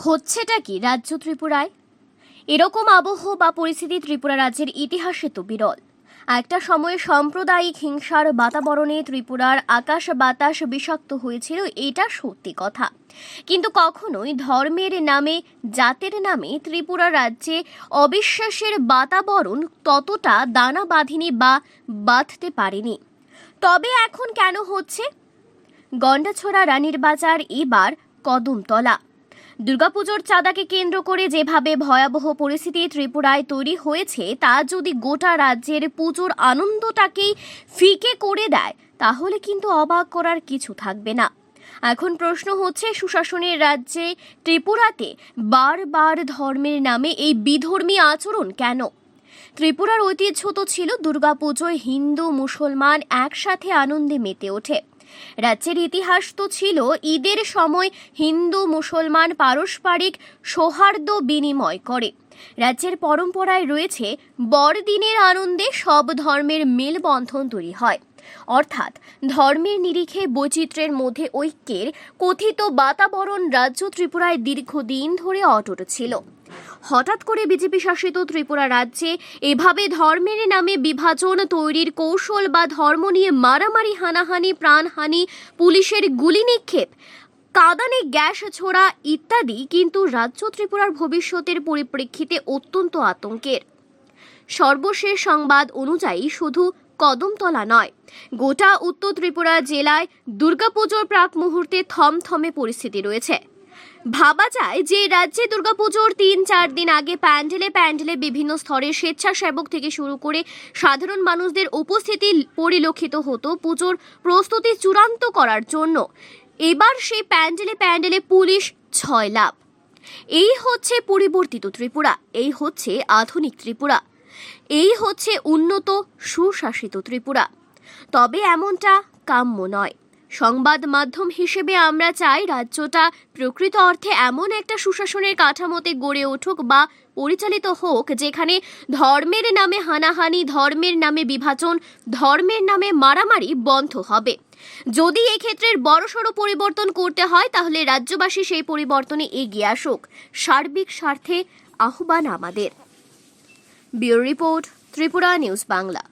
হচ্ছেটা কি রাজ্য ত্রিপুরায়? এরকম আবহ বা পরিস্থিতি ত্রিপুরা রাজ্যের ইতিহাসে তো বিরল। একটা সময়ে সাম্প্রদায়িক হিংসার বাতাবরণে ত্রিপুরার আকাশ বাতাস বিষাক্ত হয়েছিল, এটা সত্যি কথা। কিন্তু কখনোই ধর্মের নামে, জাতের নামে ত্রিপুরা রাজ্যে অবিশ্বাসের বাতাবরণ ততটা দানা বাঁধেনি বা বাঁধতে পারেনি। তবে এখন কেন হচ্ছে? গন্ডাছড়া, রানীর বাজার, এবার কদমতলা। দুর্গাপুজোর চাঁদাকে কেন্দ্র করে যেভাবে ভয়াবহ পরিস্থিতি ত্রিপুরায় তৈরি হয়েছে, তা যদি গোটা রাজ্যের পুজোর আনন্দটাকেই ফিকে করে দেয়, তাহলে কিন্তু অবাক করার কিছু থাকবে না। এখন প্রশ্ন হচ্ছে, সুশাসনের রাজ্যে ত্রিপুরাতে বারবার ধর্মের নামে এই বিধর্মী আচরণ কেন? ত্রিপুরার ঐতিহ্য তো ছিল দুর্গাপুজোয় হিন্দু মুসলমান একসাথে আনন্দে মেতে ওঠে। রাজ্যের ইতিহাস তো ছিল ঈদের সময় হিন্দু মুসলমান পারস্পরিক সৌহার্দ্য বিনিময় করে। রাজ্যের পরম্পরায় রয়েছে বড়দিনের আনন্দে সব ধর্মের মেলবন্ধন তৈরি হয়, অর্থাৎ ধর্মের নিরিখে বৈচিত্র্যের মধ্যে ঐক্যের কথিত বাতাবরণ রাজ্য ত্রিপুরায় দীর্ঘদিন ধরে অটুট ছিল। হঠাৎ করে বিজেপি শাসিত ত্রিপুরা রাজ্যে এভাবে ধর্মের নামে বিভাজন তৈরির কৌশল বা ধর্ম নিয়ে মারামারি, হানাহানি, প্রাণহানি, পুলিশের গুলি নিক্ষেপ, কাঁদানে গ্যাস ছোড়া ইত্যাদি কিন্তু রাজ্য ত্রিপুরার ভবিষ্যতের পরিপ্রেক্ষিতে অত্যন্ত আতঙ্কের। সর্বশেষ সংবাদ অনুযায়ী শুধু কদমতলা নয়, গোটা উত্তর ত্রিপুরা জেলায় দুর্গাপুজোর প্রাক মুহূর্তে থমথমে পরিস্থিতি রয়েছে। ভাবা যায় যে রাজ্যে দুর্গাপুজোর ৩-৪ দিন আগে প্যান্ডেলে প্যান্ডেলে বিভিন্ন স্তরের স্বেচ্ছাসেবক থেকে শুরু করে সাধারণ মানুষদের উপস্থিতি পরিলক্ষিত হতো পুজোর প্রস্তুতি চূড়ান্ত করার জন্য। এবার সেই প্যান্ডেলে প্যান্ডেলে পুলিশ ছয়লাভ। এই হচ্ছে পরিবর্তিত ত্রিপুরা, এই হচ্ছে আধুনিক ত্রিপুরা, এই হচ্ছে উন্নত সুশাসিত ত্রিপুরা। তবে এমনটা কাম্য নয়। সংবাদ মাধ্যম হিসেবে আমরা চাই রাজ্যটা প্রকৃত অর্থে এমন একটা সুশাসনের কাঠামোতে গড়ে উঠুক বা পরিচালিত হোক, যেখানে ধর্মের নামে হানাহানি, ধর্মের নামে বিভাজন, ধর্মের নামে মারামারি বন্ধ হবে। যদি এক্ষেত্রে বড়সড় পরিবর্তন করতে হয়, তাহলে রাজ্যবাসী সেই পরিবর্তনে এগিয়ে আসুক। সার্বিক স্বার্থে আহ্বান আমাদের। Bureau report, Tripura news Bangla.